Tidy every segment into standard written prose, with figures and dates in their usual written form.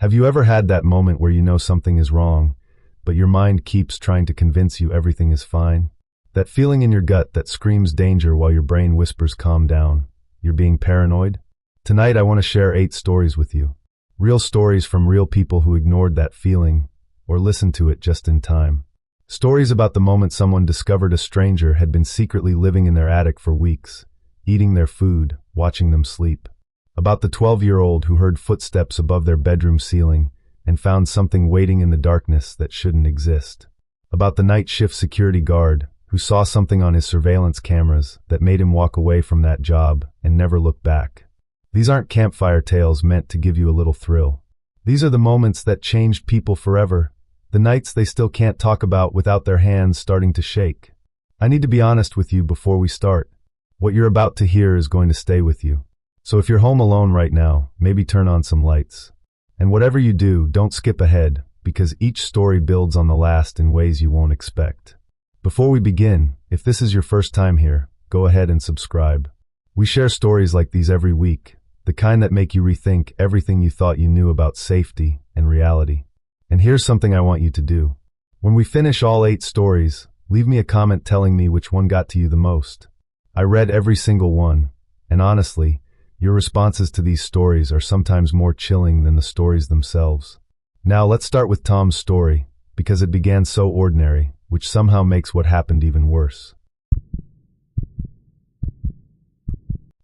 Have you ever had that moment where you know something is wrong, but your mind keeps trying to convince you everything is fine? That feeling in your gut that screams danger while your brain whispers calm down. You're being paranoid? Tonight I want to share 8 stories with you. Real stories from real people who ignored that feeling, or listened to it just in time. Stories about the moment someone discovered a stranger had been secretly living in their attic for weeks, eating their food, watching them sleep. About the 12-year-old who heard footsteps above their bedroom ceiling and found something waiting in the darkness that shouldn't exist. About the night shift security guard who saw something on his surveillance cameras that made him walk away from that job and never look back. These aren't campfire tales meant to give you a little thrill. These are the moments that changed people forever, the nights they still can't talk about without their hands starting to shake. I need to be honest with you before we start. What you're about to hear is going to stay with you. So if you're home alone right now, maybe turn on some lights. And whatever you do, don't skip ahead, because each story builds on the last in ways you won't expect. Before we begin, if this is your first time here, go ahead and subscribe. We share stories like these every week, the kind that make you rethink everything you thought you knew about safety and reality. And here's something I want you to do. When we finish all 8 stories, leave me a comment telling me which one got to you the most. I read every single one, and honestly, your responses to these stories are sometimes more chilling than the stories themselves. Now let's start with Tom's story, because it began so ordinary, which somehow makes what happened even worse.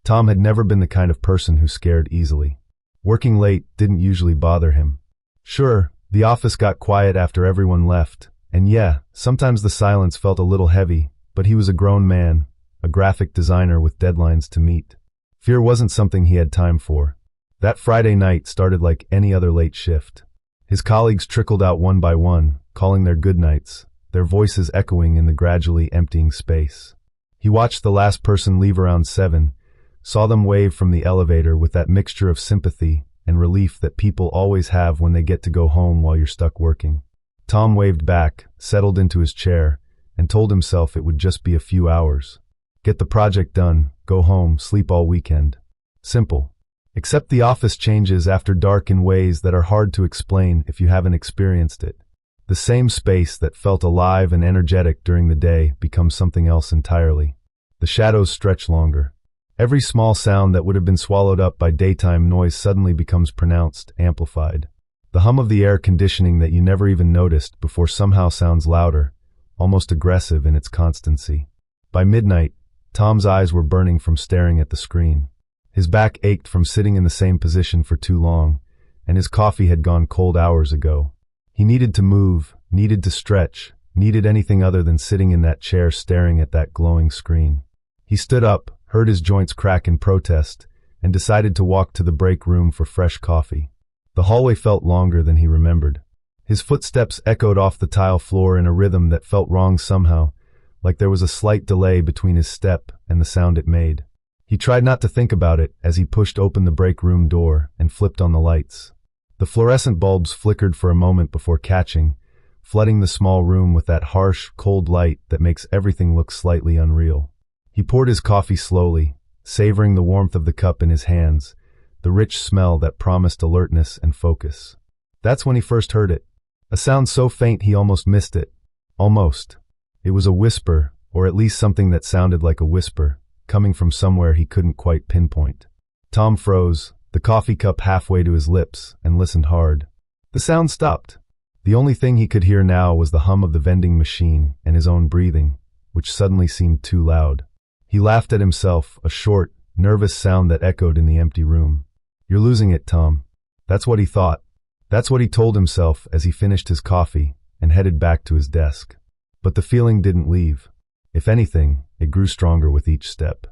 Tom had never been the kind of person who scared easily. Working late didn't usually bother him. Sure, the office got quiet after everyone left, and yeah, sometimes the silence felt a little heavy, but he was a grown man, a graphic designer with deadlines to meet. Fear wasn't something he had time for. That Friday night started like any other late shift. His colleagues trickled out one by one, calling their good nights, their voices echoing in the gradually emptying space. He watched the last person leave around 7, saw them wave from the elevator with that mixture of sympathy and relief that people always have when they get to go home while you're stuck working. Tom waved back, settled into his chair, and told himself it would just be a few hours. Get the project done, go home, sleep all weekend. Simple. Except the office changes after dark in ways that are hard to explain if you haven't experienced it. The same space that felt alive and energetic during the day becomes something else entirely. The shadows stretch longer. Every small sound that would have been swallowed up by daytime noise suddenly becomes pronounced, amplified. The hum of the air conditioning that you never even noticed before somehow sounds louder, almost aggressive in its constancy. By midnight, Tom's eyes were burning from staring at the screen. His back ached from sitting in the same position for too long, and his coffee had gone cold hours ago. He needed to move, needed to stretch, needed anything other than sitting in that chair staring at that glowing screen. He stood up, heard his joints crack in protest, and decided to walk to the break room for fresh coffee. The hallway felt longer than he remembered. His footsteps echoed off the tile floor in a rhythm that felt wrong somehow, like there was a slight delay between his step and the sound it made. He tried not to think about it as he pushed open the break room door and flipped on the lights. The fluorescent bulbs flickered for a moment before catching, flooding the small room with that harsh, cold light that makes everything look slightly unreal. He poured his coffee slowly, savoring the warmth of the cup in his hands, the rich smell that promised alertness and focus. That's when he first heard it. A sound so faint he almost missed it. Almost. It was a whisper, or at least something that sounded like a whisper, coming from somewhere he couldn't quite pinpoint. Tom froze, the coffee cup halfway to his lips, and listened hard. The sound stopped. The only thing he could hear now was the hum of the vending machine and his own breathing, which suddenly seemed too loud. He laughed at himself, a short, nervous sound that echoed in the empty room. "You're losing it, Tom." That's what he thought. That's what he told himself as he finished his coffee and headed back to his desk. But the feeling didn't leave. If anything, it grew stronger with each step.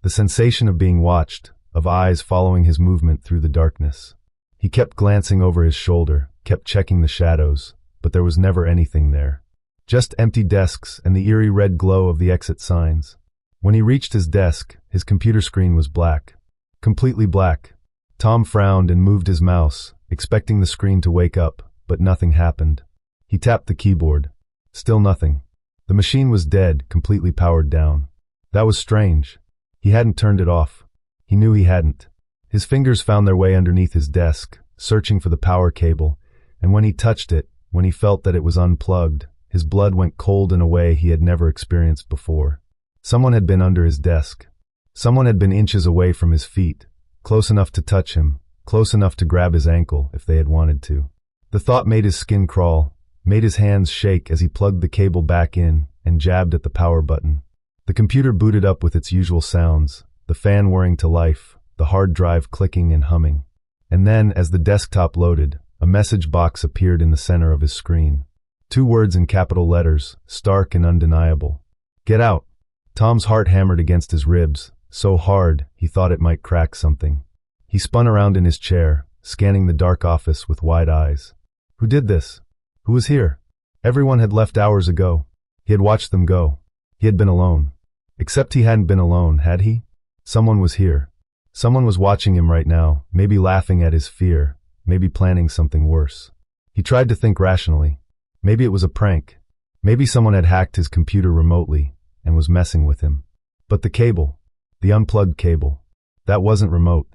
The sensation of being watched, of eyes following his movement through the darkness. He kept glancing over his shoulder, kept checking the shadows, but there was never anything there. Just empty desks and the eerie red glow of the exit signs. When he reached his desk, his computer screen was black. Completely black. Tom frowned and moved his mouse, expecting the screen to wake up, but nothing happened. He tapped the keyboard. Still nothing. The machine was dead, completely powered down. That was strange. He hadn't turned it off. He knew he hadn't. His fingers found their way underneath his desk, searching for the power cable, and when he touched it, when he felt that it was unplugged, his blood went cold in a way he had never experienced before. Someone had been under his desk. Someone had been inches away from his feet, close enough to touch him, close enough to grab his ankle if they had wanted to. The thought made his skin crawl, made his hands shake as he plugged the cable back in and jabbed at the power button. The computer booted up with its usual sounds, the fan whirring to life, the hard drive clicking and humming. And then, as the desktop loaded, a message box appeared in the center of his screen. 2 words in capital letters, stark and undeniable. Get out. Tom's heart hammered against his ribs, so hard he thought it might crack something. He spun around in his chair, scanning the dark office with wide eyes. Who did this? Who was here? Everyone had left hours ago. He had watched them go. He had been alone. Except he hadn't been alone, had he? Someone was here. Someone was watching him right now, maybe laughing at his fear, maybe planning something worse. He tried to think rationally. Maybe it was a prank. Maybe someone had hacked his computer remotely and was messing with him. But the cable, the unplugged cable, that wasn't remote.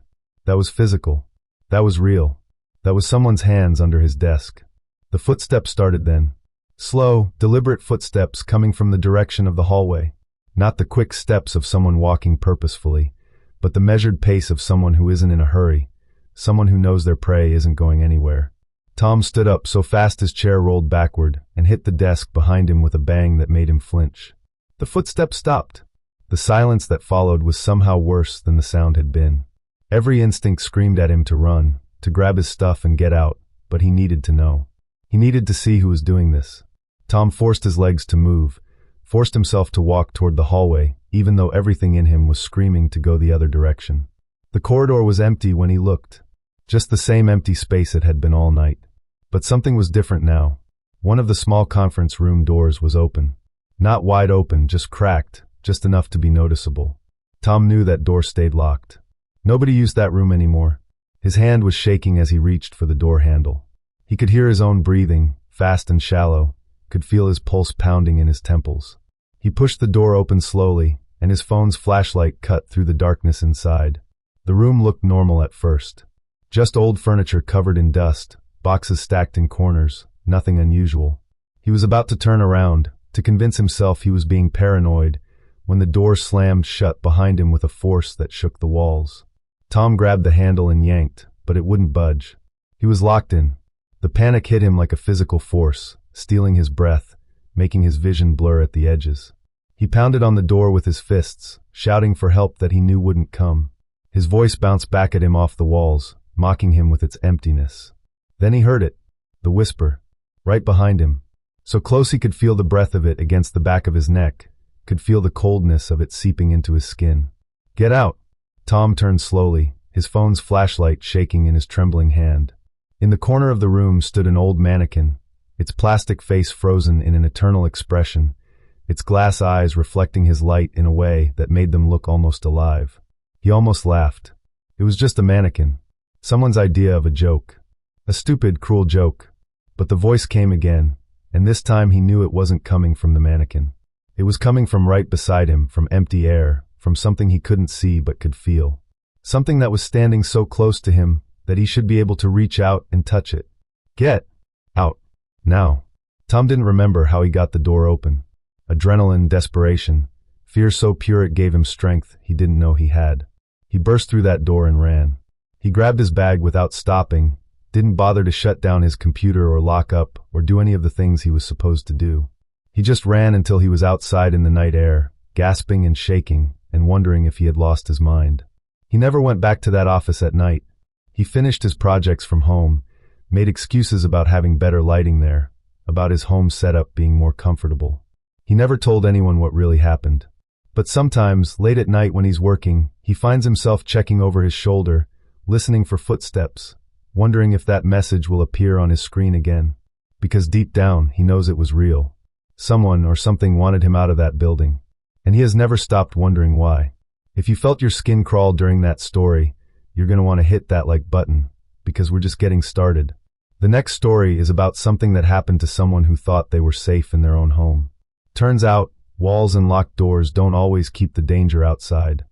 That was physical. That was real. That was someone's hands under his desk. The footsteps started then. Slow, deliberate footsteps coming from the direction of the hallway. Not the quick steps of someone walking purposefully, but the measured pace of someone who isn't in a hurry, someone who knows their prey isn't going anywhere. Tom stood up so fast his chair rolled backward and hit the desk behind him with a bang that made him flinch. The footsteps stopped. The silence that followed was somehow worse than the sound had been. Every instinct screamed at him to run, to grab his stuff and get out, but he needed to know. He needed to see who was doing this. Tom forced his legs to move, forced himself to walk toward the hallway, even though everything in him was screaming to go the other direction. The corridor was empty when he looked. Just the same empty space it had been all night. But something was different now. One of the small conference room doors was open. Not wide open, just cracked, just enough to be noticeable. Tom knew that door stayed locked. Nobody used that room anymore. His hand was shaking as he reached for the door handle. He could hear his own breathing, fast and shallow, could feel his pulse pounding in his temples. He pushed the door open slowly, and his phone's flashlight cut through the darkness inside. The room looked normal at first. Just old furniture covered in dust, boxes stacked in corners, nothing unusual. He was about to turn around, to convince himself he was being paranoid, when the door slammed shut behind him with a force that shook the walls. Tom grabbed the handle and yanked, but it wouldn't budge. He was locked in. The panic hit him like a physical force, stealing his breath, making his vision blur at the edges. He pounded on the door with his fists, shouting for help that he knew wouldn't come. His voice bounced back at him off the walls, mocking him with its emptiness. Then he heard it, the whisper, right behind him. So close he could feel the breath of it against the back of his neck, could feel the coldness of it seeping into his skin. Get out! Tom turned slowly, his phone's flashlight shaking in his trembling hand. In the corner of the room stood an old mannequin, its plastic face frozen in an eternal expression, its glass eyes reflecting his light in a way that made them look almost alive. He almost laughed. It was just a mannequin. Someone's idea of a joke. A stupid, cruel joke. But the voice came again, and this time he knew it wasn't coming from the mannequin. It was coming from right beside him, from empty air, from something he couldn't see but could feel. Something that was standing so close to him that he should be able to reach out and touch it. Get out. Now. Tom didn't remember how he got the door open. Adrenaline, desperation, fear so pure it gave him strength he didn't know he had. He burst through that door and ran. He grabbed his bag without stopping, didn't bother to shut down his computer or lock up or do any of the things he was supposed to do. He just ran until he was outside in the night air, gasping and shaking and wondering if he had lost his mind. He never went back to that office at night. He finished his projects from home, made excuses about having better lighting there, about his home setup being more comfortable. He never told anyone what really happened. But sometimes, late at night when he's working, he finds himself checking over his shoulder, listening for footsteps, wondering if that message will appear on his screen again. Because deep down, he knows it was real. Someone or something wanted him out of that building. And he has never stopped wondering why. If you felt your skin crawl during that story, you're going to want to hit that like button, because we're just getting started. The next story is about something that happened to someone who thought they were safe in their own home. Turns out, walls and locked doors don't always keep the danger outside.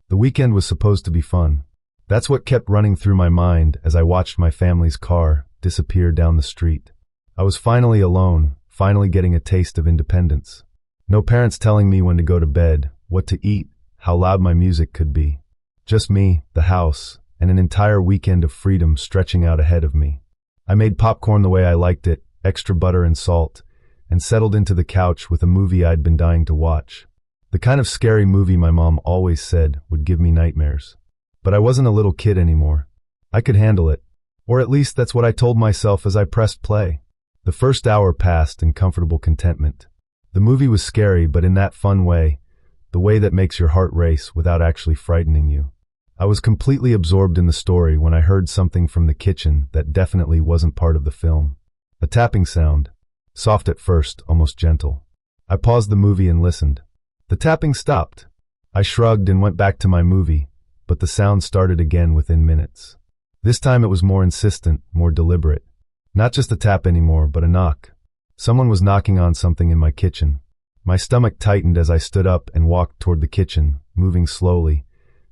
The weekend was supposed to be fun. That's what kept running through my mind as I watched my family's car disappear down the street. I was finally alone, finally getting a taste of independence. No parents telling me when to go to bed, what to eat, how loud my music could be. Just me, the house, and an entire weekend of freedom stretching out ahead of me. I made popcorn the way I liked it, extra butter and salt, and settled into the couch with a movie I'd been dying to watch. The kind of scary movie my mom always said would give me nightmares. But I wasn't a little kid anymore. I could handle it. Or at least that's what I told myself as I pressed play. The first hour passed in comfortable contentment. The movie was scary, but in that fun way, the way that makes your heart race without actually frightening you. I was completely absorbed in the story when I heard something from the kitchen that definitely wasn't part of the film. A tapping sound. Soft at first, almost gentle. I paused the movie and listened. The tapping stopped. I shrugged and went back to my movie, but the sound started again within minutes. This time it was more insistent, more deliberate. Not just a tap anymore, but a knock. Someone was knocking on something in my kitchen. My stomach tightened as I stood up and walked toward the kitchen, moving slowly,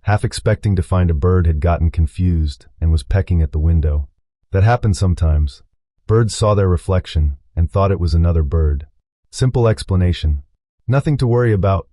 half expecting to find a bird had gotten confused and was pecking at the window. That happened sometimes. Birds saw their reflection and thought it was another bird. Simple explanation. Nothing to worry about.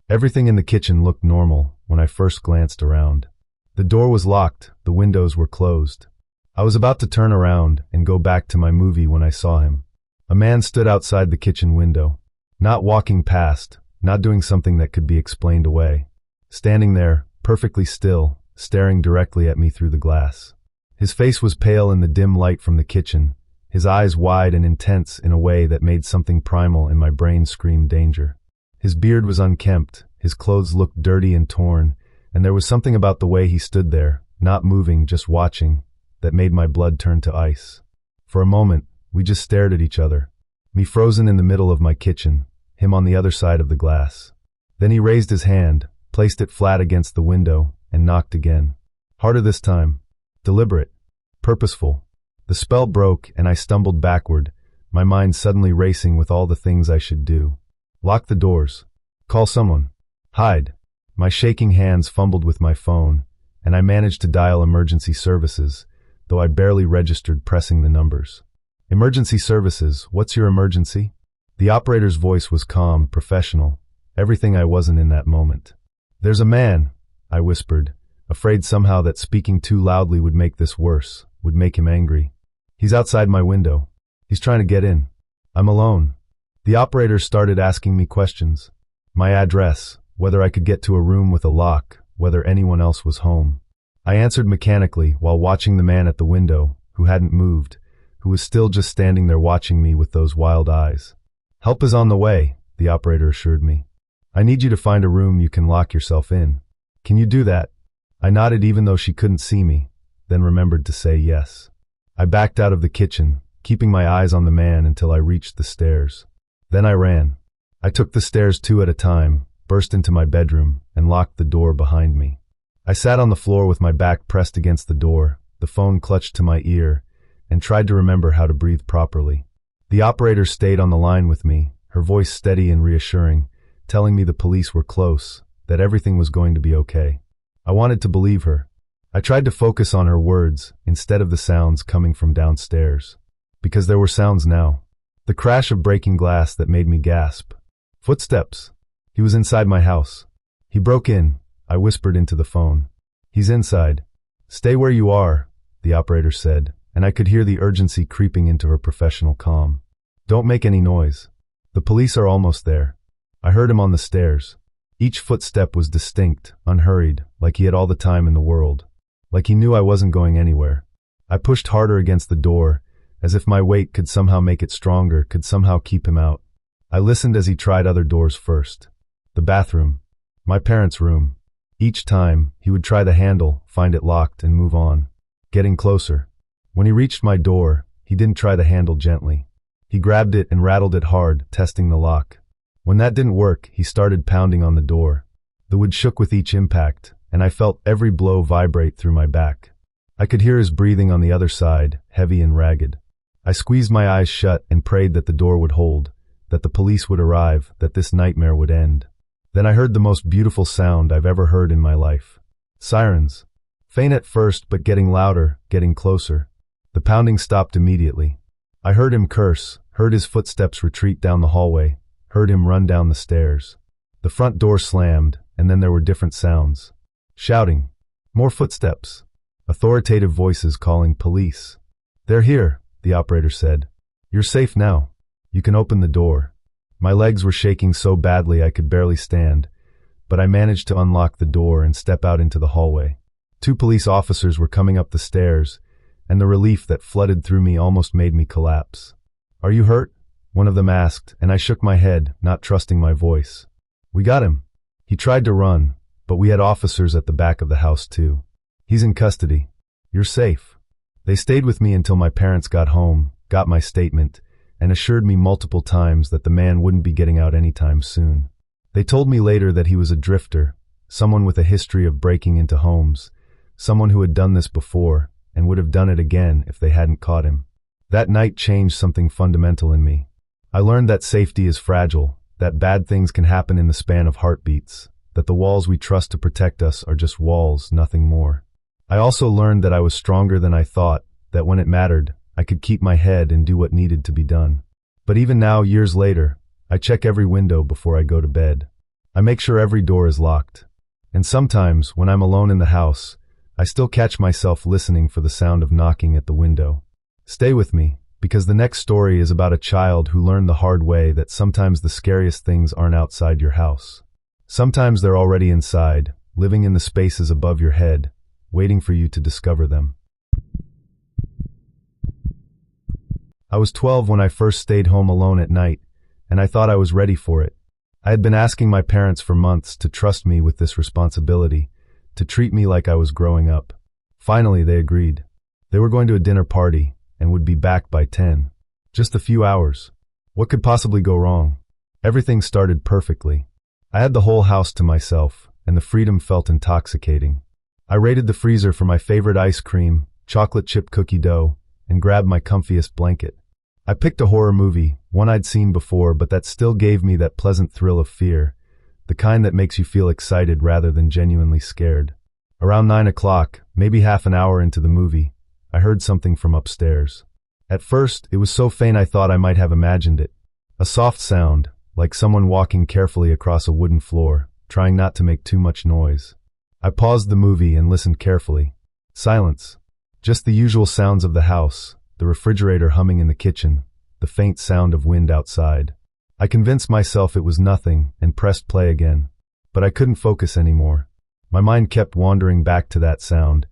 Everything in the kitchen looked normal when I first glanced around. The door was locked, the windows were closed. I was about to turn around and go back to my movie when I saw him. A man stood outside the kitchen window, not walking past, not doing something that could be explained away. Standing there, perfectly still, staring directly at me through the glass. His face was pale in the dim light from the kitchen, his eyes wide and intense in a way that made something primal in my brain scream danger. His beard was unkempt, his clothes looked dirty and torn, and there was something about the way he stood there, not moving, just watching, that made my blood turn to ice. For a moment, we just stared at each other. Me frozen in the middle of my kitchen, him on the other side of the glass. Then he raised his hand, placed it flat against the window, and knocked again. Harder this time. Deliberate. Purposeful. The spell broke, and I stumbled backward, my mind suddenly racing with all the things I should do. Lock the doors. Call someone. Hide. My shaking hands fumbled with my phone, and I managed to dial emergency services, though I barely registered pressing the numbers. Emergency services, what's your emergency? The operator's voice was calm, professional, everything I wasn't in that moment. There's a man, I whispered, afraid somehow that speaking too loudly would make this worse, would make him angry. He's outside my window. He's trying to get in. I'm alone. The operator started asking me questions. My address, whether I could get to a room with a lock, whether anyone else was home. I answered mechanically while watching the man at the window, who hadn't moved, who was still just standing there watching me with those wild eyes. Help is on the way, the operator assured me. I need you to find a room you can lock yourself in. Can you do that? I nodded even though she couldn't see me, then remembered to say yes. I backed out of the kitchen, keeping my eyes on the man until I reached the stairs. Then I ran. I took the stairs 2 at a time, burst into my bedroom, and locked the door behind me. I sat on the floor with my back pressed against the door, the phone clutched to my ear, and tried to remember how to breathe properly. The operator stayed on the line with me, her voice steady and reassuring, telling me the police were close, that everything was going to be okay. I wanted to believe her. I tried to focus on her words instead of the sounds coming from downstairs. Because there were sounds now. The crash of breaking glass that made me gasp. Footsteps. He was inside my house. He broke in, I whispered into the phone. He's inside. Stay where you are, the operator said, and I could hear the urgency creeping into her professional calm. Don't make any noise. The police are almost there. I heard him on the stairs. Each footstep was distinct, unhurried, like he had all the time in the world. Like he knew I wasn't going anywhere. I pushed harder against the door, as if my weight could somehow make it stronger, could somehow keep him out. I listened as he tried other doors first. The bathroom. My parents' room. Each time, he would try the handle, find it locked, and move on. Getting closer. When he reached my door, he didn't try the handle gently. He grabbed it and rattled it hard, testing the lock. When that didn't work, he started pounding on the door. The wood shook with each impact, and I felt every blow vibrate through my back. I could hear his breathing on the other side, heavy and ragged. I squeezed my eyes shut and prayed that the door would hold, that the police would arrive, that this nightmare would end. Then I heard the most beautiful sound I've ever heard in my life. Sirens. Faint at first, but getting louder, getting closer. The pounding stopped immediately. I heard him curse, heard his footsteps retreat down the hallway, heard him run down the stairs. The front door slammed, and then there were different sounds. Shouting. More footsteps. Authoritative voices calling police. "They're here," the operator said. "You're safe now. You can open the door." My legs were shaking so badly I could barely stand, but I managed to unlock the door and step out into the hallway. 2 police officers were coming up the stairs, and the relief that flooded through me almost made me collapse. "Are you hurt?" one of them asked, and I shook my head, not trusting my voice. "We got him." He tried to run, but we had officers at the back of the house too. "He's in custody. You're safe." They stayed with me until my parents got home, got my statement, and assured me multiple times that the man wouldn't be getting out anytime soon. They told me later that he was a drifter, someone with a history of breaking into homes, someone who had done this before and would have done it again if they hadn't caught him. That night changed something fundamental in me. I learned that safety is fragile, that bad things can happen in the span of heartbeats, that the walls we trust to protect us are just walls, nothing more. I also learned that I was stronger than I thought, that when it mattered, I could keep my head and do what needed to be done. But even now, years later, I check every window before I go to bed. I make sure every door is locked. And sometimes, when I'm alone in the house, I still catch myself listening for the sound of knocking at the window. Stay with me, because the next story is about a child who learned the hard way that sometimes the scariest things aren't outside your house. Sometimes they're already inside, living in the spaces above your head, waiting for you to discover them. I was 12 when I first stayed home alone at night, and I thought I was ready for it. I had been asking my parents for months to trust me with this responsibility, to treat me like I was growing up. Finally, they agreed. They were going to a dinner party and would be back by 10. Just a few hours. What could possibly go wrong? Everything started perfectly. I had the whole house to myself, and the freedom felt intoxicating. I raided the freezer for my favorite ice cream, chocolate chip cookie dough, and grabbed my comfiest blanket. I picked a horror movie, one I'd seen before, but that still gave me that pleasant thrill of fear, the kind that makes you feel excited rather than genuinely scared. Around 9 o'clock, maybe half an hour into the movie, I heard something from upstairs. At first, it was so faint I thought I might have imagined it. A soft sound, like someone walking carefully across a wooden floor, trying not to make too much noise. I paused the movie and listened carefully. Silence. Just the usual sounds of the house, the refrigerator humming in the kitchen, the faint sound of wind outside. I convinced myself it was nothing and pressed play again. But I couldn't focus anymore. My mind kept wandering back to that sound,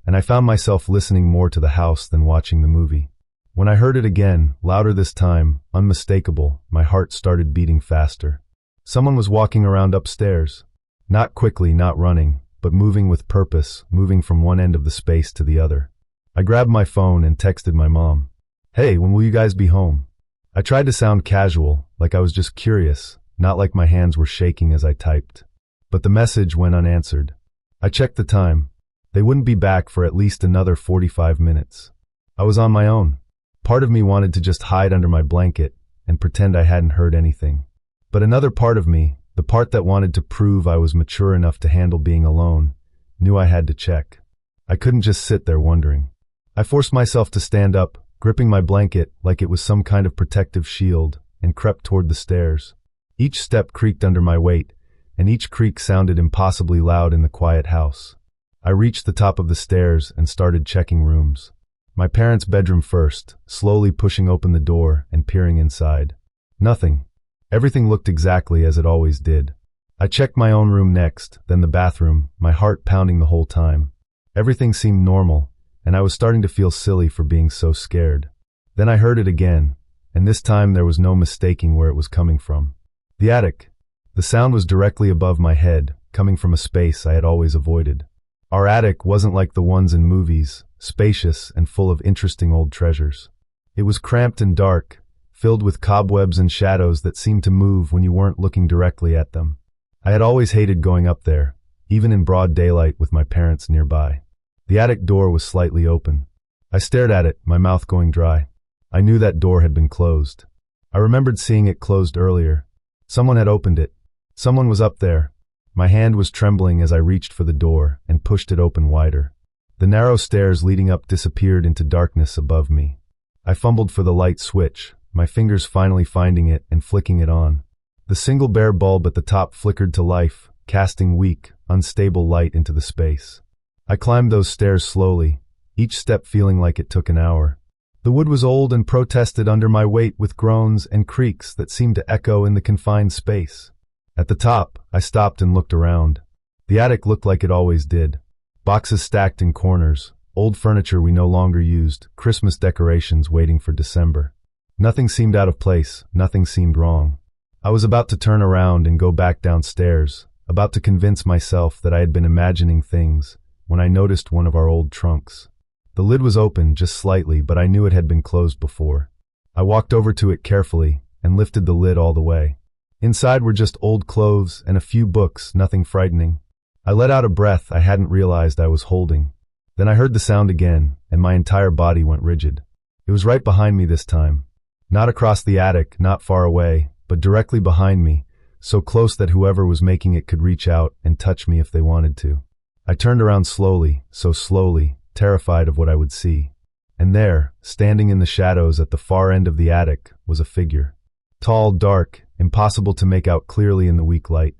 and I found myself listening more to the house than watching the movie. When I heard it again, louder this time, unmistakable, my heart started beating faster. Someone was walking around upstairs. Not quickly, not running, but moving with purpose, moving from one end of the space to the other. I grabbed my phone and texted my mom. "Hey, when will you guys be home?" I tried to sound casual, like I was just curious, not like my hands were shaking as I typed. But the message went unanswered. I checked the time. They wouldn't be back for at least another 45 minutes. I was on my own. Part of me wanted to just hide under my blanket and pretend I hadn't heard anything. But another part of me, the part that wanted to prove I was mature enough to handle being alone, knew I had to check. I couldn't just sit there wondering. I forced myself to stand up, gripping my blanket like it was some kind of protective shield, and crept toward the stairs. Each step creaked under my weight, and each creak sounded impossibly loud in the quiet house. I reached the top of the stairs and started checking rooms. My parents' bedroom first, slowly pushing open the door and peering inside. Nothing. Everything looked exactly as it always did. I checked my own room next, then the bathroom, my heart pounding the whole time. Everything seemed normal, and I was starting to feel silly for being so scared. Then I heard it again, and this time there was no mistaking where it was coming from. The attic. The sound was directly above my head, coming from a space I had always avoided. Our attic wasn't like the ones in movies, spacious and full of interesting old treasures. It was cramped and dark, filled with cobwebs and shadows that seemed to move when you weren't looking directly at them. I had always hated going up there, even in broad daylight with my parents nearby. The attic door was slightly open. I stared at it, my mouth going dry. I knew that door had been closed. I remembered seeing it closed earlier. Someone had opened it. Someone was up there. My hand was trembling as I reached for the door and pushed it open wider. The narrow stairs leading up disappeared into darkness above me. I fumbled for the light switch, my fingers finally finding it and flicking it on. The single bare bulb at the top flickered to life, casting weak, unstable light into the space. I climbed those stairs slowly, each step feeling like it took an hour. The wood was old and protested under my weight with groans and creaks that seemed to echo in the confined space. At the top, I stopped and looked around. The attic looked like it always did. Boxes stacked in corners, old furniture we no longer used, Christmas decorations waiting for December. Nothing seemed out of place, nothing seemed wrong. I was about to turn around and go back downstairs, about to convince myself that I had been imagining things, when I noticed one of our old trunks. The lid was open just slightly, but I knew it had been closed before. I walked over to it carefully and lifted the lid all the way. Inside were just old clothes and a few books, nothing frightening. I let out a breath I hadn't realized I was holding. Then I heard the sound again, and my entire body went rigid. It was right behind me this time. Not across the attic, not far away, but directly behind me, so close that whoever was making it could reach out and touch me if they wanted to. I turned around slowly, so slowly, terrified of what I would see. And there, standing in the shadows at the far end of the attic, was a figure. Tall, dark, impossible to make out clearly in the weak light.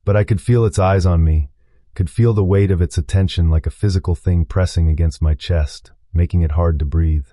But I could feel its eyes on me, could feel the weight of its attention like a physical thing pressing against my chest, making it hard to breathe.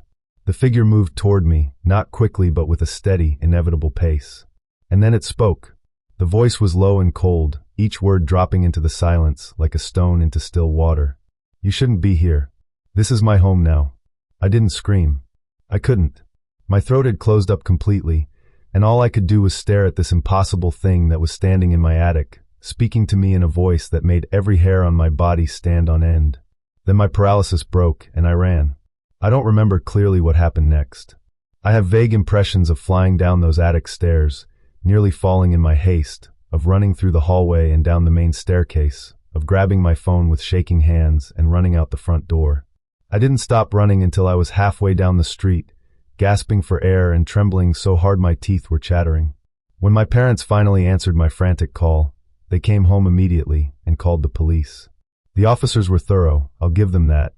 The figure moved toward me, not quickly but with a steady, inevitable pace. And then it spoke. The voice was low and cold, each word dropping into the silence like a stone into still water. You shouldn't be here. This is my home now. I didn't scream. I couldn't. My throat had closed up completely, and all I could do was stare at this impossible thing that was standing in my attic, speaking to me in a voice that made every hair on my body stand on end. Then my paralysis broke, and I ran. I don't remember clearly what happened next. I have vague impressions of flying down those attic stairs, nearly falling in my haste, of running through the hallway and down the main staircase, of grabbing my phone with shaking hands and running out the front door. I didn't stop running until I was halfway down the street, gasping for air and trembling so hard my teeth were chattering. When my parents finally answered my frantic call, they came home immediately and called the police. The officers were thorough, I'll give them that.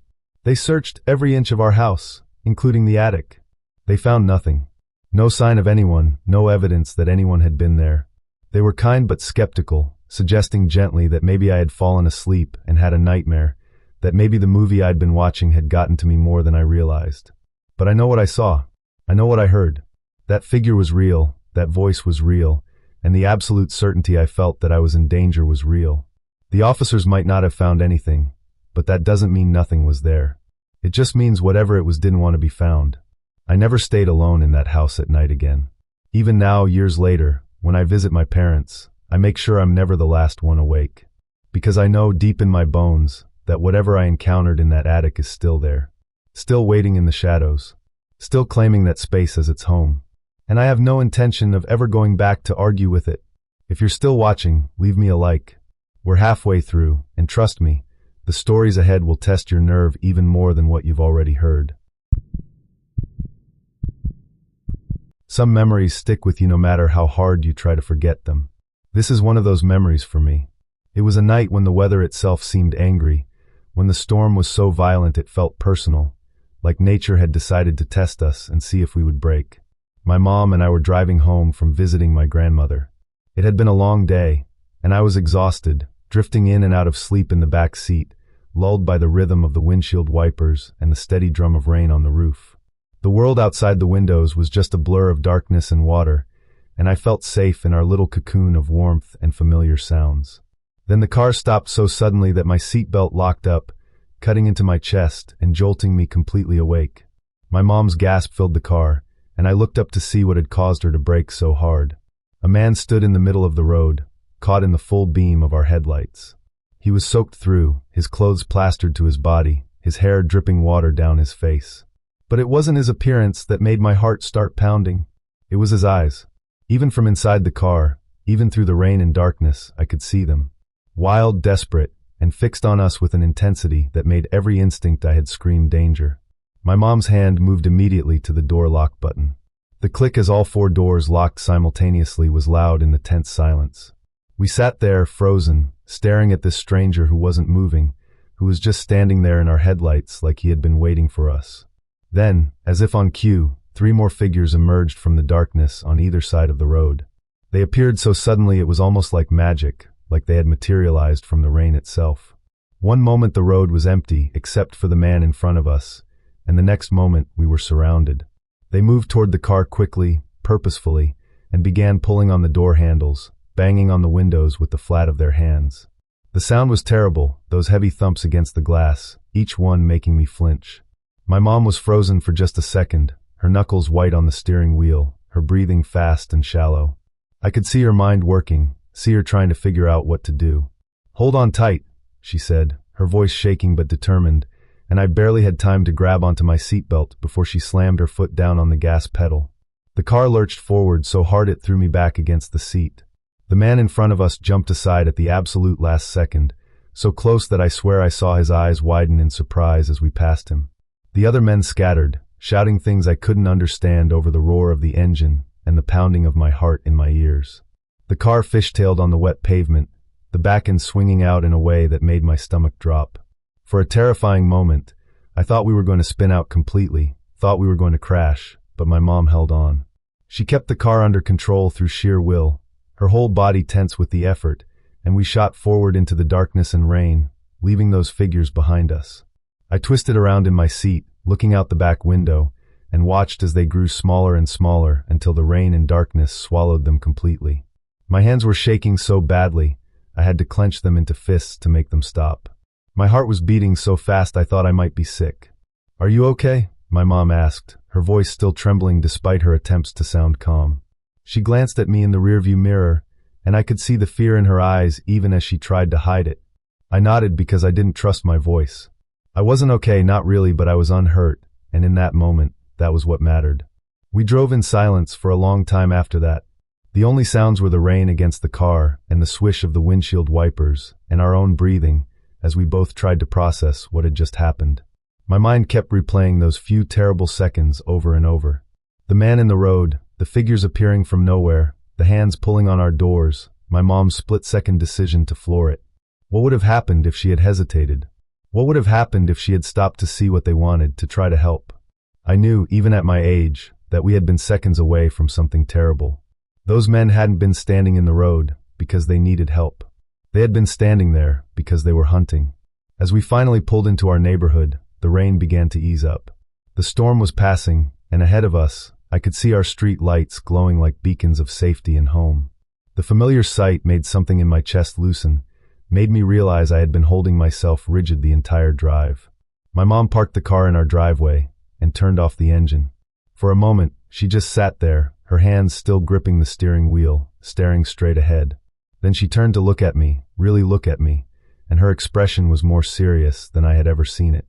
They searched every inch of our house, including the attic. They found nothing. No sign of anyone, no evidence that anyone had been there. They were kind but skeptical, suggesting gently that maybe I had fallen asleep and had a nightmare, that maybe the movie I'd been watching had gotten to me more than I realized. But I know what I saw. I know what I heard. That figure was real, that voice was real, and the absolute certainty I felt that I was in danger was real. The officers might not have found anything, but that doesn't mean nothing was there. It just means whatever it was didn't want to be found. I never stayed alone in that house at night again. Even now, years later, when I visit my parents, I make sure I'm never the last one awake. Because I know deep in my bones that whatever I encountered in that attic is still there. Still waiting in the shadows. Still claiming that space as its home. And I have no intention of ever going back to argue with it. If you're still watching, leave me a like. We're halfway through, and trust me, the stories ahead will test your nerve even more than what you've already heard. Some memories stick with you no matter how hard you try to forget them. This is one of those memories for me. It was a night when the weather itself seemed angry, when the storm was so violent it felt personal, like nature had decided to test us and see if we would break. My mom and I were driving home from visiting my grandmother. It had been a long day, and I was exhausted, drifting in and out of sleep in the back seat, lulled by the rhythm of the windshield wipers and the steady drum of rain on the roof. The world outside the windows was just a blur of darkness and water, and I felt safe in our little cocoon of warmth and familiar sounds. Then the car stopped so suddenly that my seatbelt locked up, cutting into my chest and jolting me completely awake. My mom's gasp filled the car, and I looked up to see what had caused her to brake so hard. A man stood in the middle of the road, caught in the full beam of our headlights. He was soaked through, his clothes plastered to his body, his hair dripping water down his face. But it wasn't his appearance that made my heart start pounding. It was his eyes. Even from inside the car, even through the rain and darkness, I could see them. Wild, desperate, and fixed on us with an intensity that made every instinct I had screamed danger. My mom's hand moved immediately to the door lock button. The click as all four doors locked simultaneously was loud in the tense silence. We sat there, frozen, staring at this stranger who wasn't moving, who was just standing there in our headlights like he had been waiting for us. Then, as if on cue, 3 more figures emerged from the darkness on either side of the road. They appeared so suddenly it was almost like magic, like they had materialized from the rain itself. One moment the road was empty except for the man in front of us, and the next moment we were surrounded. They moved toward the car quickly, purposefully, and began pulling on the door handles, banging on the windows with the flat of their hands. The sound was terrible, those heavy thumps against the glass, each one making me flinch. My mom was frozen for just a second, her knuckles white on the steering wheel, her breathing fast and shallow. I could see her mind working, see her trying to figure out what to do. "Hold on tight," she said, her voice shaking but determined, and I barely had time to grab onto my seatbelt before she slammed her foot down on the gas pedal. The car lurched forward so hard it threw me back against the seat. The man in front of us jumped aside at the absolute last second, so close that I swear I saw his eyes widen in surprise as we passed him. The other men scattered, shouting things I couldn't understand over the roar of the engine and the pounding of my heart in my ears. The car fishtailed on the wet pavement, the back end swinging out in a way that made my stomach drop. For a terrifying moment, I thought we were going to spin out completely, thought we were going to crash, but my mom held on. She kept the car under control through sheer will, her whole body tense with the effort, and we shot forward into the darkness and rain, leaving those figures behind us. I twisted around in my seat, looking out the back window, and watched as they grew smaller and smaller until the rain and darkness swallowed them completely. My hands were shaking so badly, I had to clench them into fists to make them stop. My heart was beating so fast I thought I might be sick. "Are you okay?" my mom asked, her voice still trembling despite her attempts to sound calm. She glanced at me in the rearview mirror, and I could see the fear in her eyes even as she tried to hide it. I nodded because I didn't trust my voice. I wasn't okay, not really, but I was unhurt, and in that moment, that was what mattered. We drove in silence for a long time after that. The only sounds were the rain against the car and the swish of the windshield wipers and our own breathing as we both tried to process what had just happened. My mind kept replaying those few terrible seconds over and over. The man in the road, the figures appearing from nowhere, the hands pulling on our doors, my mom's split-second decision to floor it. What would have happened if she had hesitated? What would have happened if she had stopped to see what they wanted, to try to help? I knew, even at my age, that we had been seconds away from something terrible. Those men hadn't been standing in the road because they needed help. They had been standing there because they were hunting. As we finally pulled into our neighborhood, the rain began to ease up. The storm was passing, and ahead of us, I could see our street lights glowing like beacons of safety and home. The familiar sight made something in my chest loosen, made me realize I had been holding myself rigid the entire drive. My mom parked the car in our driveway and turned off the engine. For a moment, she just sat there, her hands still gripping the steering wheel, staring straight ahead. Then she turned to look at me, really look at me, and her expression was more serious than I had ever seen it.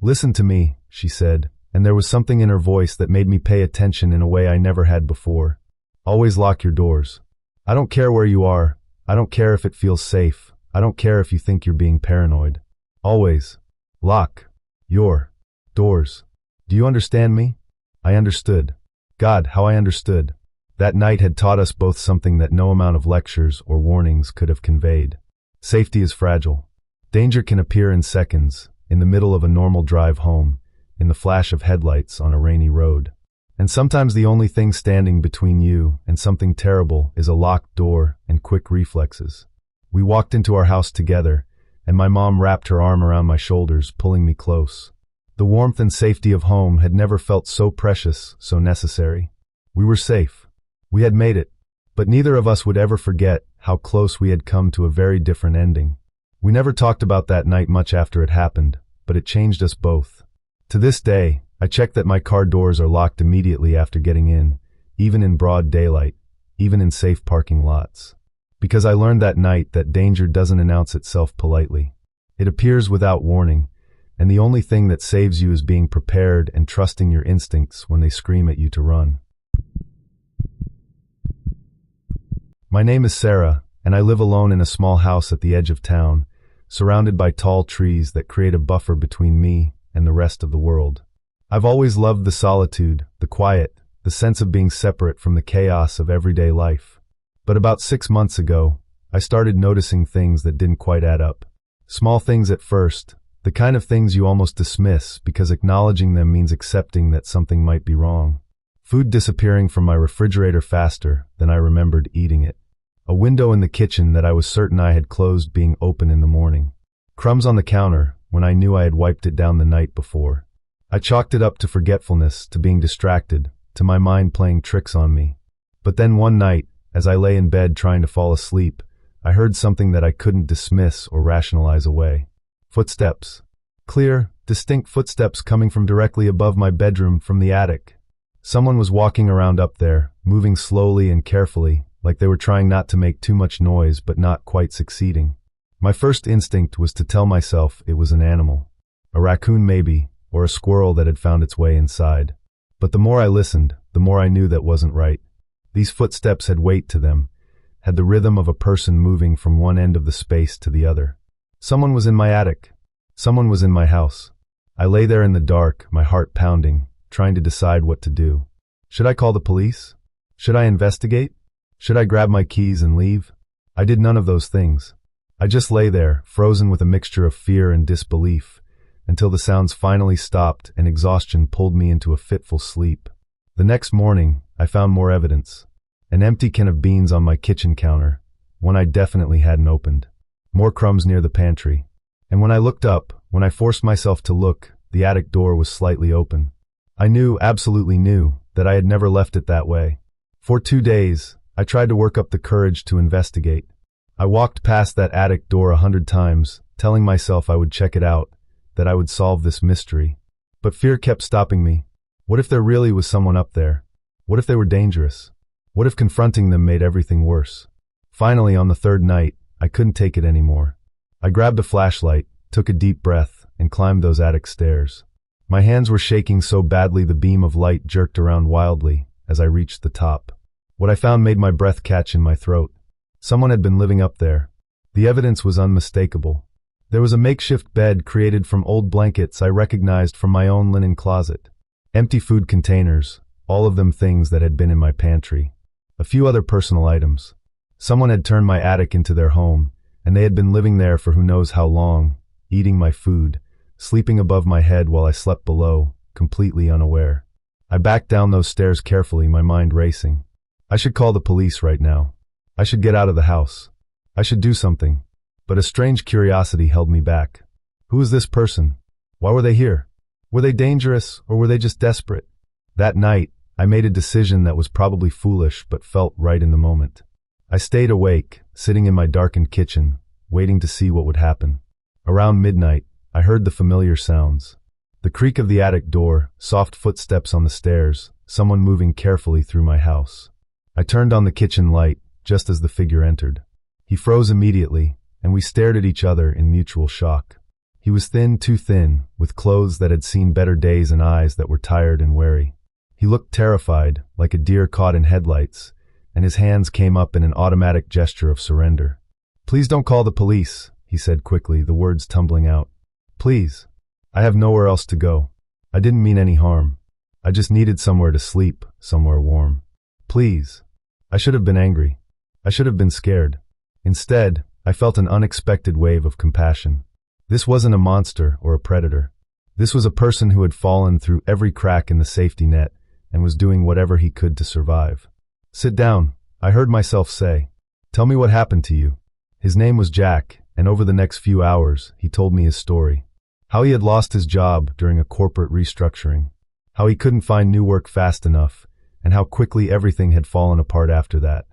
"Listen to me," she said, and there was something in her voice that made me pay attention in a way I never had before. "Always lock your doors. I don't care where you are. I don't care if it feels safe. I don't care if you think you're being paranoid. Always lock your doors. Do you understand me?" I understood. God, how I understood. That night had taught us both something that no amount of lectures or warnings could have conveyed. Safety is fragile. Danger can appear in seconds, in the middle of a normal drive home, in the flash of headlights on a rainy road. And sometimes the only thing standing between you and something terrible is a locked door and quick reflexes. We walked into our house together, and my mom wrapped her arm around my shoulders, pulling me close. The warmth and safety of home had never felt so precious, so necessary. We were safe. We had made it. But neither of us would ever forget how close we had come to a very different ending. We never talked about that night much after it happened, but it changed us both. To this day, I check that my car doors are locked immediately after getting in, even in broad daylight, even in safe parking lots. Because I learned that night that danger doesn't announce itself politely. It appears without warning, and the only thing that saves you is being prepared and trusting your instincts when they scream at you to run. My name is Sarah, and I live alone in a small house at the edge of town, surrounded by tall trees that create a buffer between me and the rest of the world. I've always loved the solitude, the quiet, the sense of being separate from the chaos of everyday life. But about 6 months ago, I started noticing things that didn't quite add up. Small things at first, The kind of things you almost dismiss because acknowledging them means accepting that something might be wrong. Food disappearing from my refrigerator faster than I remembered eating it. A window in the kitchen that I was certain I had closed being open in the morning. Crumbs on the counter when I knew I had wiped it down the night before. I chalked it up to forgetfulness, to being distracted, to my mind playing tricks on me. But then one night, as I lay in bed trying to fall asleep, I heard something that I couldn't dismiss or rationalize away. Footsteps. Clear, distinct footsteps coming from directly above my bedroom from the attic. Someone was walking around up there, moving slowly and carefully, like they were trying not to make too much noise but not quite succeeding. My first instinct was to tell myself it was an animal. A raccoon maybe, or a squirrel that had found its way inside. But the more I listened, the more I knew that wasn't right. These footsteps had weight to them, had the rhythm of a person moving from one end of the space to the other. Someone was in my attic. Someone was in my house. I lay there in the dark, my heart pounding, trying to decide what to do. Should I call the police? Should I investigate? Should I grab my keys and leave? I did none of those things. I just lay there, frozen with a mixture of fear and disbelief, until the sounds finally stopped and exhaustion pulled me into a fitful sleep. The next morning, I found more evidence. An empty can of beans on my kitchen counter, one I definitely hadn't opened. More crumbs near the pantry. And when I looked up, when I forced myself to look, the attic door was slightly open. I knew, absolutely knew, that I had never left it that way. For 2 days, I tried to work up the courage to investigate. I walked past that attic door 100 times, telling myself I would check it out, that I would solve this mystery. But fear kept stopping me. What if there really was someone up there? What if they were dangerous? What if confronting them made everything worse? Finally, on the 3rd night, I couldn't take it anymore. I grabbed a flashlight, took a deep breath, and climbed those attic stairs. My hands were shaking so badly the beam of light jerked around wildly as I reached the top. What I found made my breath catch in my throat. Someone had been living up there. The evidence was unmistakable. There was a makeshift bed created from old blankets I recognized from my own linen closet. Empty food containers, all of them things that had been in my pantry. A few other personal items. Someone had turned my attic into their home, and they had been living there for who knows how long, eating my food, sleeping above my head while I slept below, completely unaware. I backed down those stairs carefully, my mind racing. I should call the police right now. I should get out of the house. I should do something. But a strange curiosity held me back. Who was this person? Why were they here? Were they dangerous, or were they just desperate? That night, I made a decision that was probably foolish but felt right in the moment. I stayed awake, sitting in my darkened kitchen, waiting to see what would happen. Around midnight, I heard the familiar sounds. The creak of the attic door, soft footsteps on the stairs, someone moving carefully through my house. I turned on the kitchen light, just as the figure entered. He froze immediately, and we stared at each other in mutual shock. He was thin, too thin, with clothes that had seen better days and eyes that were tired and wary. He looked terrified, like a deer caught in headlights, and his hands came up in an automatic gesture of surrender. "Please don't call the police," he said quickly, the words tumbling out. "Please. I have nowhere else to go. I didn't mean any harm. I just needed somewhere to sleep, somewhere warm. Please." I should have been angry. I should have been scared. Instead, I felt an unexpected wave of compassion. This wasn't a monster or a predator. This was a person who had fallen through every crack in the safety net and was doing whatever he could to survive. "Sit down," I heard myself say. "Tell me what happened to you." His name was Jack, and over the next few hours, he told me his story. How he had lost his job during a corporate restructuring. How he couldn't find new work fast enough, and how quickly everything had fallen apart after that.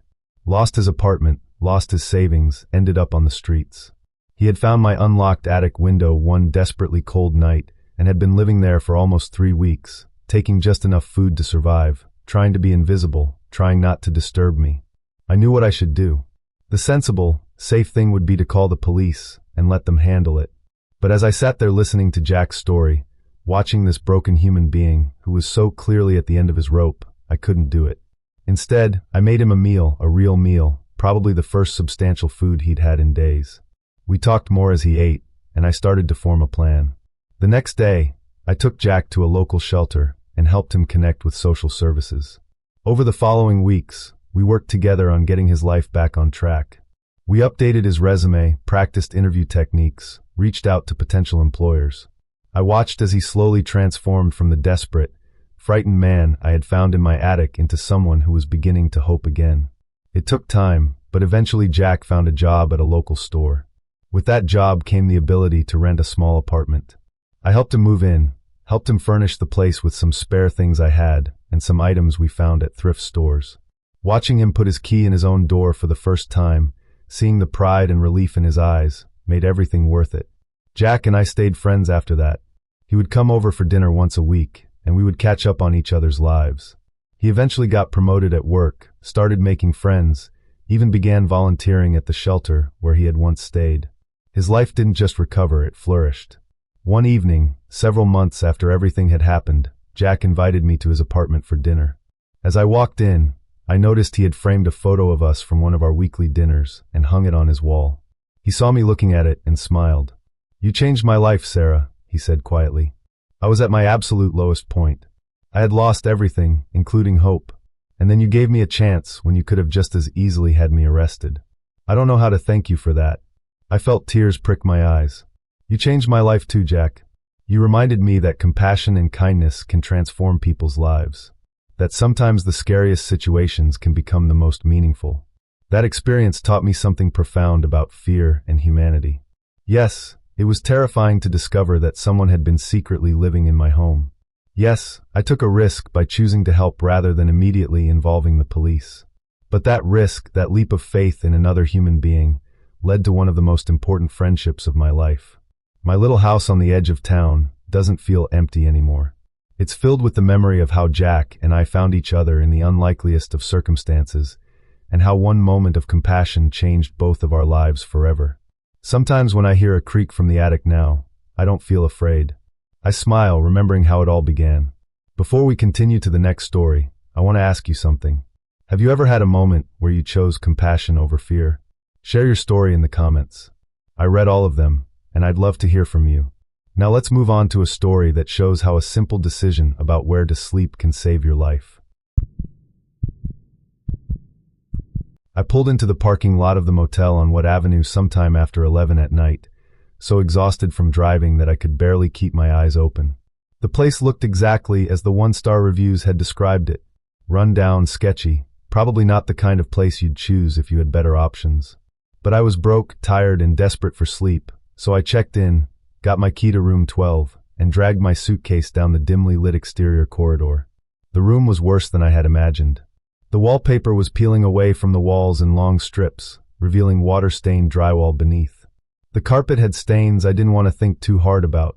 Lost his apartment, lost his savings, ended up on the streets. He had found my unlocked attic window one desperately cold night and had been living there for almost 3 weeks, taking just enough food to survive, trying to be invisible, trying not to disturb me. I knew what I should do. The sensible, safe thing would be to call the police and let them handle it. But as I sat there listening to Jack's story, watching this broken human being who was so clearly at the end of his rope, I couldn't do it. Instead, I made him a meal, a real meal, probably the first substantial food he'd had in days. We talked more as he ate, and I started to form a plan. The next day, I took Jack to a local shelter and helped him connect with social services. Over the following weeks, we worked together on getting his life back on track. We updated his resume, practiced interview techniques, reached out to potential employers. I watched as he slowly transformed from the desperate, frightened man I had found in my attic into someone who was beginning to hope again. It took time, but eventually Jack found a job at a local store. With that job came the ability to rent a small apartment. I helped him move in, helped him furnish the place with some spare things I had and some items we found at thrift stores. Watching him put his key in his own door for the first time, seeing the pride and relief in his eyes, made everything worth it. Jack and I stayed friends after that. He would come over for dinner once a week, and we would catch up on each other's lives. He eventually got promoted at work, started making friends, even began volunteering at the shelter where he had once stayed. His life didn't just recover, it flourished. One evening, several months after everything had happened, Jack invited me to his apartment for dinner. As I walked in, I noticed he had framed a photo of us from one of our weekly dinners and hung it on his wall. He saw me looking at it and smiled. "You changed my life, Sarah," he said quietly. "I was at my absolute lowest point. I had lost everything, including hope. And then you gave me a chance when you could have just as easily had me arrested. I don't know how to thank you for that." I felt tears prick my eyes. "You changed my life too, Jack. You reminded me that compassion and kindness can transform people's lives. That sometimes the scariest situations can become the most meaningful. That experience taught me something profound about fear and humanity. Yes, it was terrifying to discover that someone had been secretly living in my home. Yes, I took a risk by choosing to help rather than immediately involving the police. But that risk, that leap of faith in another human being, led to one of the most important friendships of my life. My little house on the edge of town doesn't feel empty anymore. It's filled with the memory of how Jack and I found each other in the unlikeliest of circumstances, and how one moment of compassion changed both of our lives forever. Sometimes when I hear a creak from the attic now, I don't feel afraid. I smile, remembering how it all began. Before we continue to the next story, I want to ask you something. Have you ever had a moment where you chose compassion over fear? Share your story in the comments. I read all of them, and I'd love to hear from you. Now let's move on to a story that shows how a simple decision about where to sleep can save your life. I pulled into the parking lot of the motel on Wood Avenue sometime after 11 at night, so exhausted from driving that I could barely keep my eyes open. The place looked exactly as the one-star reviews had described it. Run down, sketchy, probably not the kind of place you'd choose if you had better options. But I was broke, tired, and desperate for sleep, so I checked in, got my key to room 12, and dragged my suitcase down the dimly lit exterior corridor. The room was worse than I had imagined. The wallpaper was peeling away from the walls in long strips, revealing water-stained drywall beneath. The carpet had stains I didn't want to think too hard about.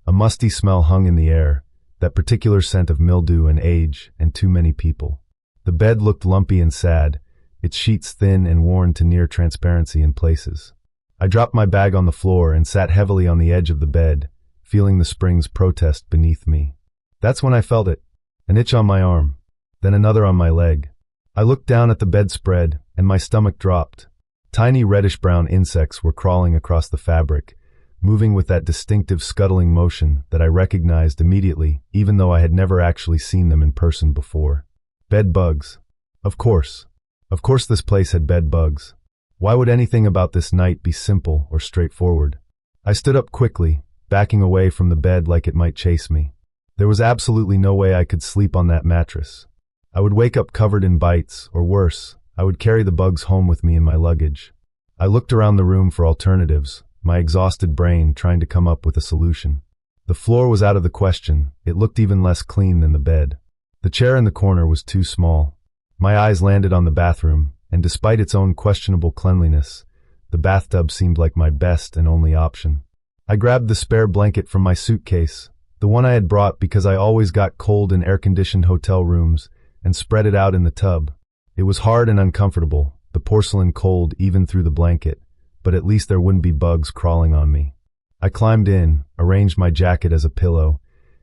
A musty smell hung in the air, that particular scent of mildew and age and too many people. The bed looked lumpy and sad, its sheets thin and worn to near transparency in places. I dropped my bag on the floor and sat heavily on the edge of the bed, feeling the springs protest beneath me. That's when I felt it, an itch on my arm, then another on my leg. I looked down at the bedspread, and my stomach dropped. Tiny reddish-brown insects were crawling across the fabric, moving with that distinctive scuttling motion that I recognized immediately, even though I had never actually seen them in person before. Bed bugs. Of course. Of course this place had bed bugs. Why would anything about this night be simple or straightforward? I stood up quickly, backing away from the bed like it might chase me. There was absolutely no way I could sleep on that mattress. I would wake up covered in bites, or worse, I would carry the bugs home with me in my luggage. I looked around the room for alternatives, my exhausted brain trying to come up with a solution. The floor was out of the question, it looked even less clean than the bed. The chair in the corner was too small. My eyes landed on the bathroom, and despite its own questionable cleanliness, the bathtub seemed like my best and only option. I grabbed the spare blanket from my suitcase, the one I had brought because I always got cold in air-conditioned hotel rooms, and spread it out in the tub. It was hard and uncomfortable, the porcelain cold even through the blanket, but at least there wouldn't be bugs crawling on me. I climbed in, arranged my jacket as a pillow,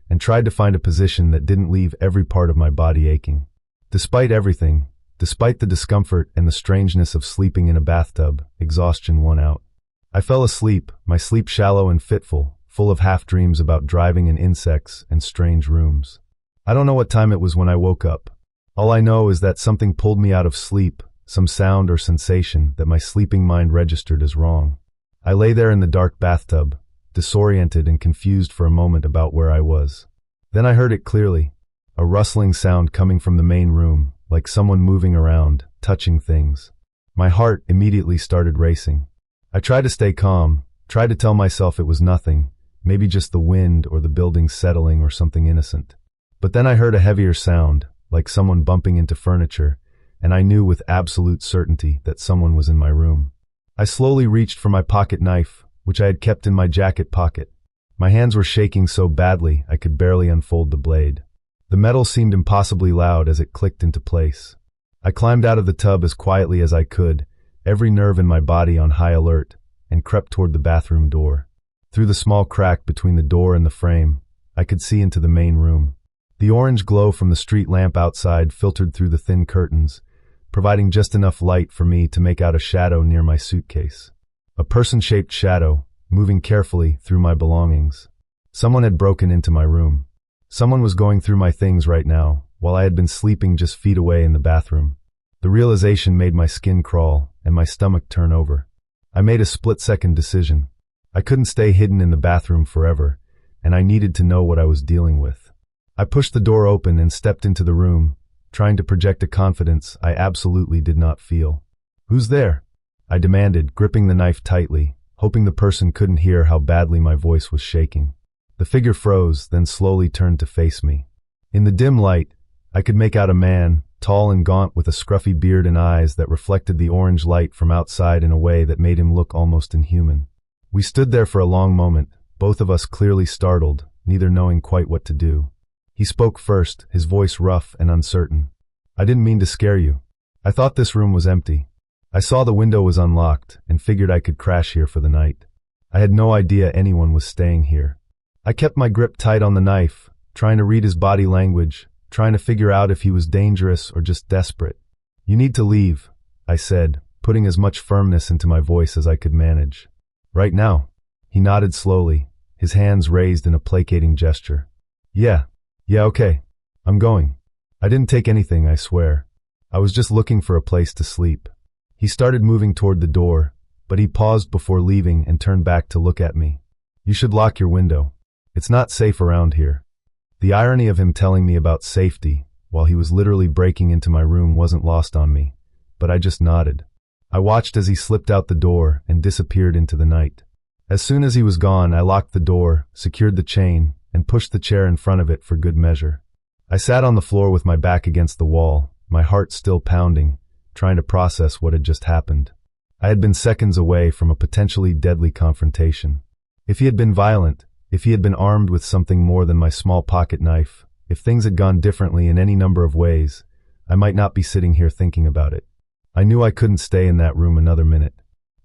and tried to find a position that didn't leave every part of my body aching. Despite everything, despite the discomfort and the strangeness of sleeping in a bathtub, exhaustion won out. I fell asleep, my sleep shallow and fitful, full of half-dreams about driving and insects and strange rooms. I don't know what time it was when I woke up. All I know is that something pulled me out of sleep, some sound or sensation that my sleeping mind registered as wrong. I lay there in the dark bathtub, disoriented and confused for a moment about where I was. Then I heard it clearly, a rustling sound coming from the main room, like someone moving around, touching things. My heart immediately started racing. I tried to stay calm, tried to tell myself it was nothing, maybe just the wind or the building settling or something innocent. But then I heard a heavier sound, like someone bumping into furniture, and I knew with absolute certainty that someone was in my room. I slowly reached for my pocket knife, which I had kept in my jacket pocket. My hands were shaking so badly I could barely unfold the blade. The metal seemed impossibly loud as it clicked into place. I climbed out of the tub as quietly as I could, every nerve in my body on high alert, and crept toward the bathroom door. Through the small crack between the door and the frame, I could see into the main room. The orange glow from the street lamp outside filtered through the thin curtains, providing just enough light for me to make out a shadow near my suitcase. A person-shaped shadow, moving carefully through my belongings. Someone had broken into my room. Someone was going through my things right now, while I had been sleeping just feet away in the bathroom. The realization made my skin crawl and my stomach turn over. I made a split-second decision. I couldn't stay hidden in the bathroom forever, and I needed to know what I was dealing with. I pushed the door open and stepped into the room, trying to project a confidence I absolutely did not feel. "Who's there?" I demanded, gripping the knife tightly, hoping the person couldn't hear how badly my voice was shaking. The figure froze, then slowly turned to face me. In the dim light, I could make out a man, tall and gaunt with a scruffy beard and eyes that reflected the orange light from outside in a way that made him look almost inhuman. We stood there for a long moment, both of us clearly startled, neither knowing quite what to do. He spoke first, his voice rough and uncertain. "I didn't mean to scare you. I thought this room was empty. I saw the window was unlocked and figured I could crash here for the night. I had no idea anyone was staying here." I kept my grip tight on the knife, trying to read his body language, trying to figure out if he was dangerous or just desperate. "You need to leave," I said, putting as much firmness into my voice as I could manage. "Right now?" He nodded slowly, his hands raised in a placating gesture. Yeah, okay. I'm going. I didn't take anything, I swear. I was just looking for a place to sleep." He started moving toward the door, but he paused before leaving and turned back to look at me. "You should lock your window. It's not safe around here." The irony of him telling me about safety, while he was literally breaking into my room, wasn't lost on me, but I just nodded. I watched as he slipped out the door and disappeared into the night. As soon as he was gone, I locked the door, secured the chain, and pushed the chair in front of it for good measure. I sat on the floor with my back against the wall, my heart still pounding, trying to process what had just happened. I had been seconds away from a potentially deadly confrontation. If he had been violent, if he had been armed with something more than my small pocket knife, if things had gone differently in any number of ways, I might not be sitting here thinking about it. I knew I couldn't stay in that room another minute.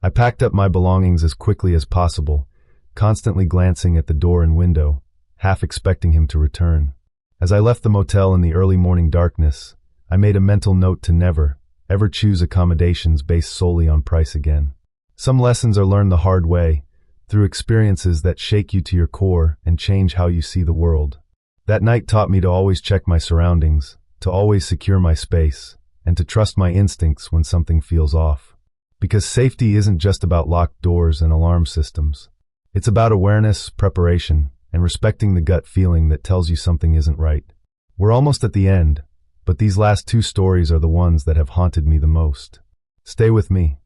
I packed up my belongings as quickly as possible, constantly glancing at the door and window, half expecting him to return. As I left the motel in the early morning darkness, I made a mental note to never, ever choose accommodations based solely on price again. Some lessons are learned the hard way, through experiences that shake you to your core and change how you see the world. That night taught me to always check my surroundings, to always secure my space, and to trust my instincts when something feels off. Because safety isn't just about locked doors and alarm systems. It's about awareness, preparation, and respecting the gut feeling that tells you something isn't right. We're almost at the end, but these last two stories are the ones that have haunted me the most. Stay with me.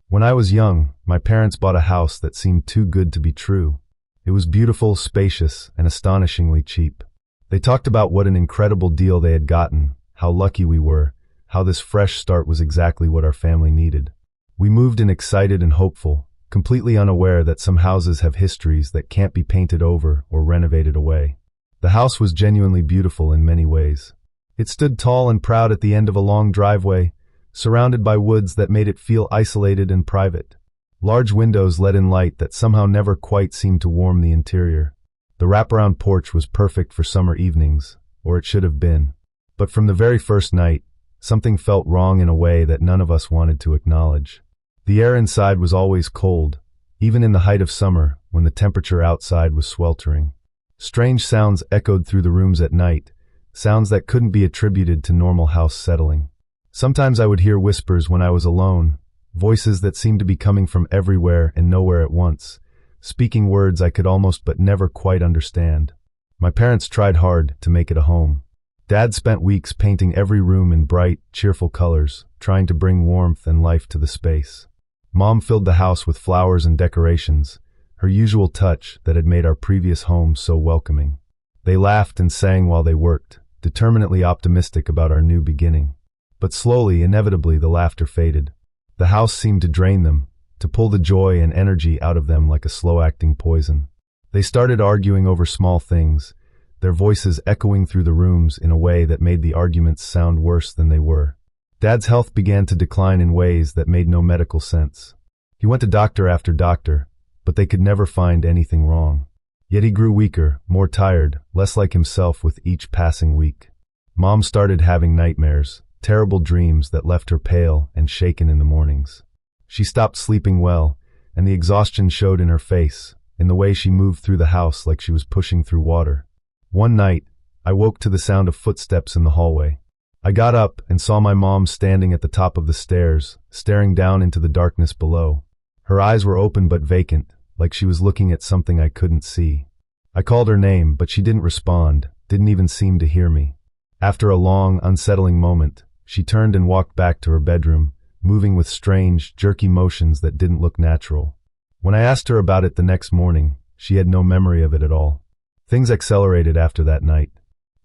When I was young, my parents bought a house that seemed too good to be true. It was beautiful, spacious, and astonishingly cheap. They talked about what an incredible deal they had gotten, how lucky we were, how this fresh start was exactly what our family needed. We moved in excited and hopeful, completely unaware that some houses have histories that can't be painted over or renovated away. The house was genuinely beautiful in many ways. It stood tall and proud at the end of a long driveway, surrounded by woods that made it feel isolated and private. Large windows let in light that somehow never quite seemed to warm the interior. The wraparound porch was perfect for summer evenings, or it should have been. But from the very first night, something felt wrong in a way that none of us wanted to acknowledge. The air inside was always cold, even in the height of summer when the temperature outside was sweltering. Strange sounds echoed through the rooms at night, sounds that couldn't be attributed to normal house settling. Sometimes I would hear whispers when I was alone, voices that seemed to be coming from everywhere and nowhere at once, speaking words I could almost but never quite understand. My parents tried hard to make it a home. Dad spent weeks painting every room in bright, cheerful colors, trying to bring warmth and life to the space. Mom filled the house with flowers and decorations, her usual touch that had made our previous home so welcoming. They laughed and sang while they worked, determinately optimistic about our new beginning. But slowly, inevitably, the laughter faded. The house seemed to drain them, to pull the joy and energy out of them like a slow-acting poison. They started arguing over small things, their voices echoing through the rooms in a way that made the arguments sound worse than they were. Dad's health began to decline in ways that made no medical sense. He went to doctor after doctor, but they could never find anything wrong. Yet he grew weaker, more tired, less like himself with each passing week. Mom started having nightmares, terrible dreams that left her pale and shaken in the mornings. She stopped sleeping well, and the exhaustion showed in her face, in the way she moved through the house like she was pushing through water. One night, I woke to the sound of footsteps in the hallway. I got up and saw my mom standing at the top of the stairs, staring down into the darkness below. Her eyes were open but vacant, like she was looking at something I couldn't see. I called her name, but she didn't respond, didn't even seem to hear me. After a long, unsettling moment, she turned and walked back to her bedroom, moving with strange, jerky motions that didn't look natural. When I asked her about it the next morning, she had no memory of it at all. Things accelerated after that night.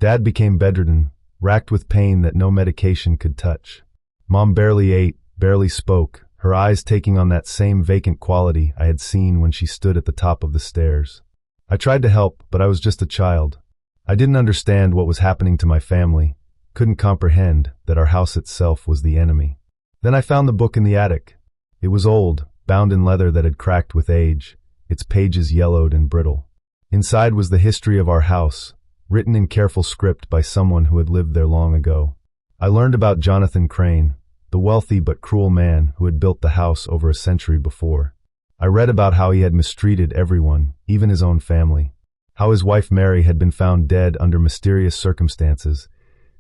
Dad became bedridden, racked with pain that no medication could touch. Mom barely ate, barely spoke, her eyes taking on that same vacant quality I had seen when she stood at the top of the stairs. I tried to help, but I was just a child. I didn't understand what was happening to my family, couldn't comprehend that our house itself was the enemy. Then I found the book in the attic. It was old, bound in leather that had cracked with age, its pages yellowed and brittle. Inside was the history of our house, written in careful script by someone who had lived there long ago. I learned about Jonathan Crane, the wealthy but cruel man who had built the house over a century before. I read about how he had mistreated everyone, even his own family, how his wife Mary had been found dead under mysterious circumstances,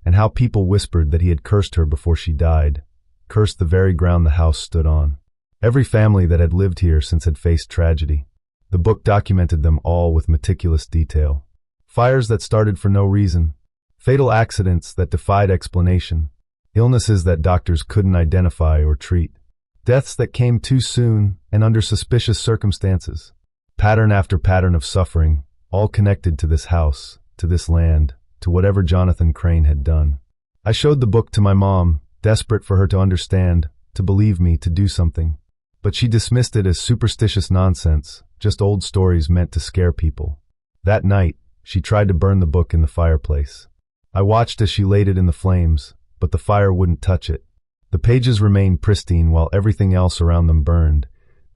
and how people whispered that he had cursed her before she died, cursed the very ground the house stood on. Every family that had lived here since had faced tragedy. The book documented them all with meticulous detail. Fires that started for no reason, fatal accidents that defied explanation, illnesses that doctors couldn't identify or treat, deaths that came too soon and under suspicious circumstances, pattern after pattern of suffering, all connected to this house, to this land, to whatever Jonathan Crane had done. I showed the book to my mom, desperate for her to understand, to believe me, to do something. But she dismissed it as superstitious nonsense, just old stories meant to scare people. That night, she tried to burn the book in the fireplace. I watched as she laid it in the flames, but the fire wouldn't touch it. The pages remained pristine while everything else around them burned,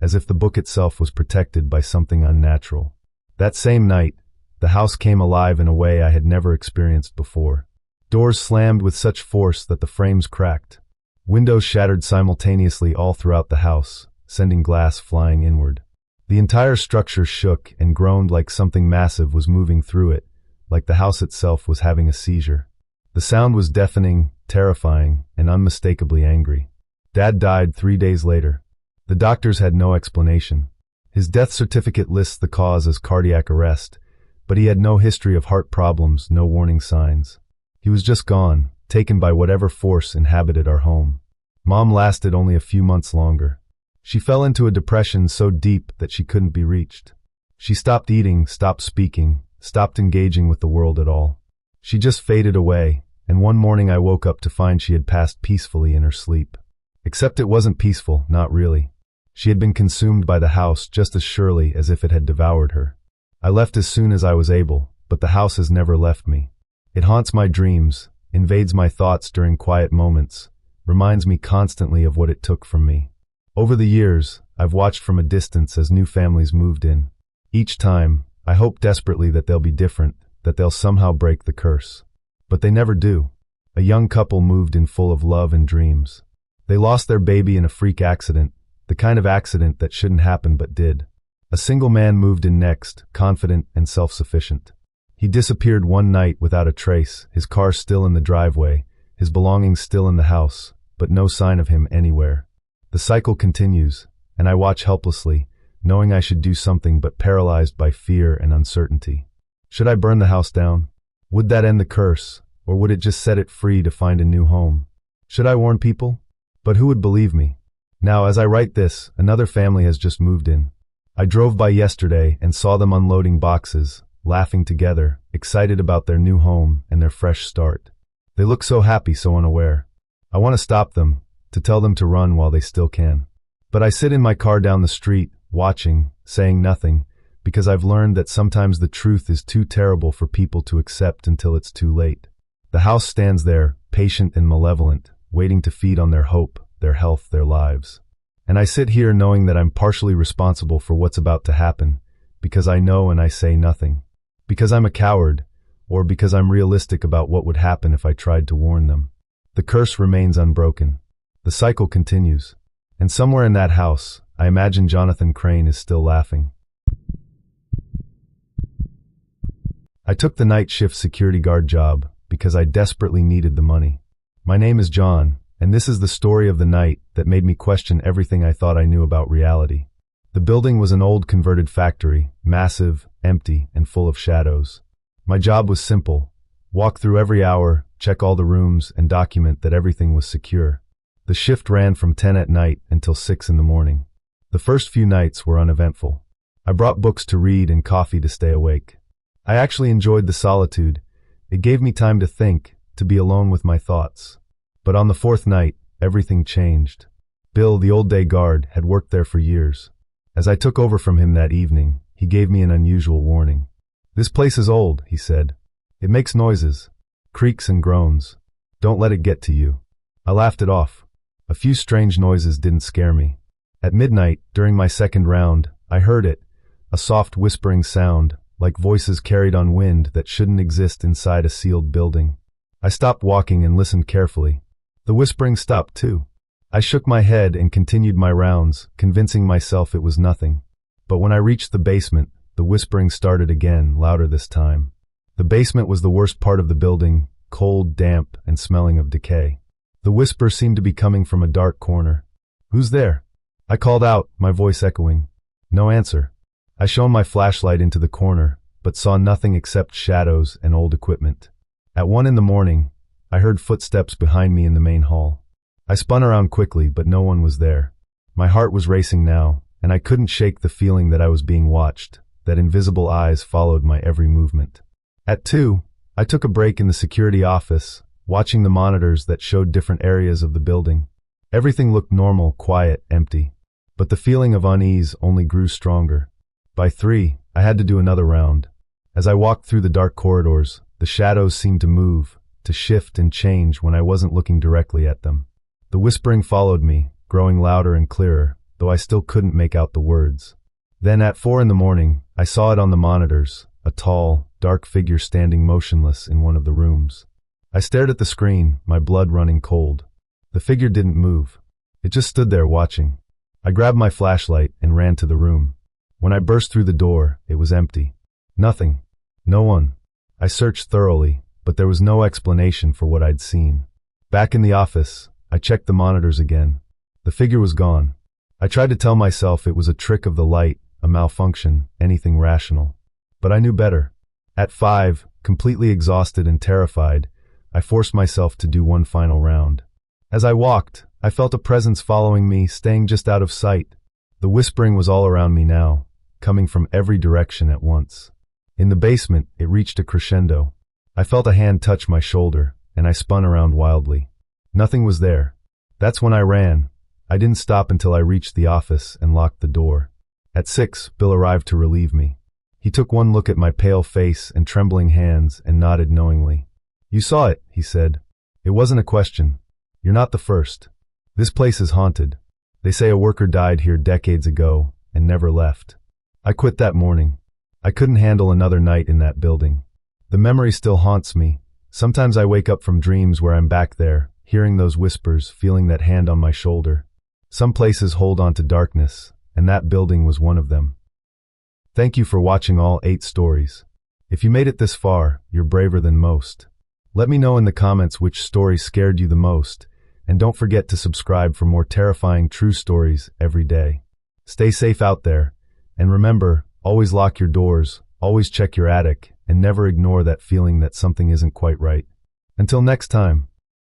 as if the book itself was protected by something unnatural. That same night, the house came alive in a way I had never experienced before. Doors slammed with such force that the frames cracked. Windows shattered simultaneously all throughout the house, sending glass flying inward. The entire structure shook and groaned like something massive was moving through it, like the house itself was having a seizure. The sound was deafening, terrifying, and unmistakably angry. Dad died 3 days later. The doctors had no explanation. His death certificate lists the cause as cardiac arrest, but he had no history of heart problems, no warning signs. He was just gone, taken by whatever force inhabited our home. Mom lasted only a few months longer. She fell into a depression so deep that she couldn't be reached. She stopped eating, stopped speaking, stopped engaging with the world at all. She just faded away, and one morning I woke up to find she had passed peacefully in her sleep. Except it wasn't peaceful, not really. She had been consumed by the house just as surely as if it had devoured her. I left as soon as I was able, but the house has never left me. It haunts my dreams, invades my thoughts during quiet moments, reminds me constantly of what it took from me. Over the years, I've watched from a distance as new families moved in. Each time, I hope desperately that they'll be different, that they'll somehow break the curse. But they never do. A young couple moved in full of love and dreams. They lost their baby in a freak accident, the kind of accident that shouldn't happen but did. A single man moved in next, confident and self-sufficient. He disappeared one night without a trace, his car still in the driveway, his belongings still in the house, but no sign of him anywhere. The cycle continues, and I watch helplessly, knowing I should do something but paralyzed by fear and uncertainty. Should I burn the house down? Would that end the curse, or would it just set it free to find a new home? Should I warn people? But who would believe me? Now, as I write this, another family has just moved in. I drove by yesterday and saw them unloading boxes, laughing together, excited about their new home and their fresh start. They look so happy, so unaware. I want to stop them, to tell them to run while they still can. But I sit in my car down the street, watching, saying nothing, because I've learned that sometimes the truth is too terrible for people to accept until it's too late. The house stands there, patient and malevolent, waiting to feed on their hope, their health, their lives. And I sit here knowing that I'm partially responsible for what's about to happen, because I know and I say nothing. Because I'm a coward, or because I'm realistic about what would happen if I tried to warn them. The curse remains unbroken. The cycle continues. And somewhere in that house, I imagine Jonathan Crane is still laughing. I took the night shift security guard job because I desperately needed the money. My name is John, and this is the story of the night that made me question everything I thought I knew about reality. The building was an old converted factory, massive, empty, and full of shadows. My job was simple: walk through every hour, check all the rooms, and document that everything was secure. The shift ran from 10 at night until 6 in the morning. The first few nights were uneventful. I brought books to read and coffee to stay awake. I actually enjoyed the solitude. It gave me time to think, to be alone with my thoughts. But on the fourth night, everything changed. Bill, the old day guard, had worked there for years. As I took over from him that evening, he gave me an unusual warning. "This place is old," he said. "It makes noises, creaks and groans. Don't let it get to you." I laughed it off. A few strange noises didn't scare me. At midnight, during my second round, I heard it, a soft whispering sound, like voices carried on wind that shouldn't exist inside a sealed building. I stopped walking and listened carefully. The whispering stopped too. I shook my head and continued my rounds, convincing myself it was nothing. But when I reached the basement, the whispering started again, louder this time. The basement was the worst part of the building, cold, damp, and smelling of decay. The whisper seemed to be coming from a dark corner. "Who's there?" I called out, my voice echoing. No answer. I shone my flashlight into the corner, but saw nothing except shadows and old equipment. At 1 in the morning, I heard footsteps behind me in the main hall. I spun around quickly, but no one was there. My heart was racing now, and I couldn't shake the feeling that I was being watched, that invisible eyes followed my every movement. At 2, I took a break in the security office, watching the monitors that showed different areas of the building. Everything looked normal, quiet, empty. But the feeling of unease only grew stronger. By 3, I had to do another round. As I walked through the dark corridors, the shadows seemed to move, to shift and change when I wasn't looking directly at them. The whispering followed me, growing louder and clearer, though I still couldn't make out the words. Then at 4 in the morning, I saw it on the monitors, a tall, dark figure standing motionless in one of the rooms. I stared at the screen, my blood running cold. The figure didn't move. It just stood there watching. I grabbed my flashlight and ran to the room. When I burst through the door, it was empty. Nothing. No one. I searched thoroughly, but there was no explanation for what I'd seen. Back in the office, I checked the monitors again. The figure was gone. I tried to tell myself it was a trick of the light, a malfunction, anything rational. But I knew better. At 5, completely exhausted and terrified, I forced myself to do one final round. As I walked, I felt a presence following me, staying just out of sight. The whispering was all around me now, coming from every direction at once. In the basement, it reached a crescendo. I felt a hand touch my shoulder, and I spun around wildly. Nothing was there. That's when I ran. I didn't stop until I reached the office and locked the door. At 6, Bill arrived to relieve me. He took one look at my pale face and trembling hands and nodded knowingly. "You saw it," he said. "It wasn't a question. You're not the first. This place is haunted. They say a worker died here decades ago and never left. I quit that morning. I couldn't handle another night in that building. The memory still haunts me. Sometimes I wake up from dreams where I'm back there, hearing those whispers, feeling that hand on my shoulder. Some places hold on to darkness, and that building was one of them." Thank you for watching all 8 stories. If you made it this far, you're braver than most. Let me know in the comments which story scared you the most, and don't forget to subscribe for more terrifying true stories every day. Stay safe out there, and remember, always lock your doors, always check your attic, and never ignore that feeling that something isn't quite right. Until next time.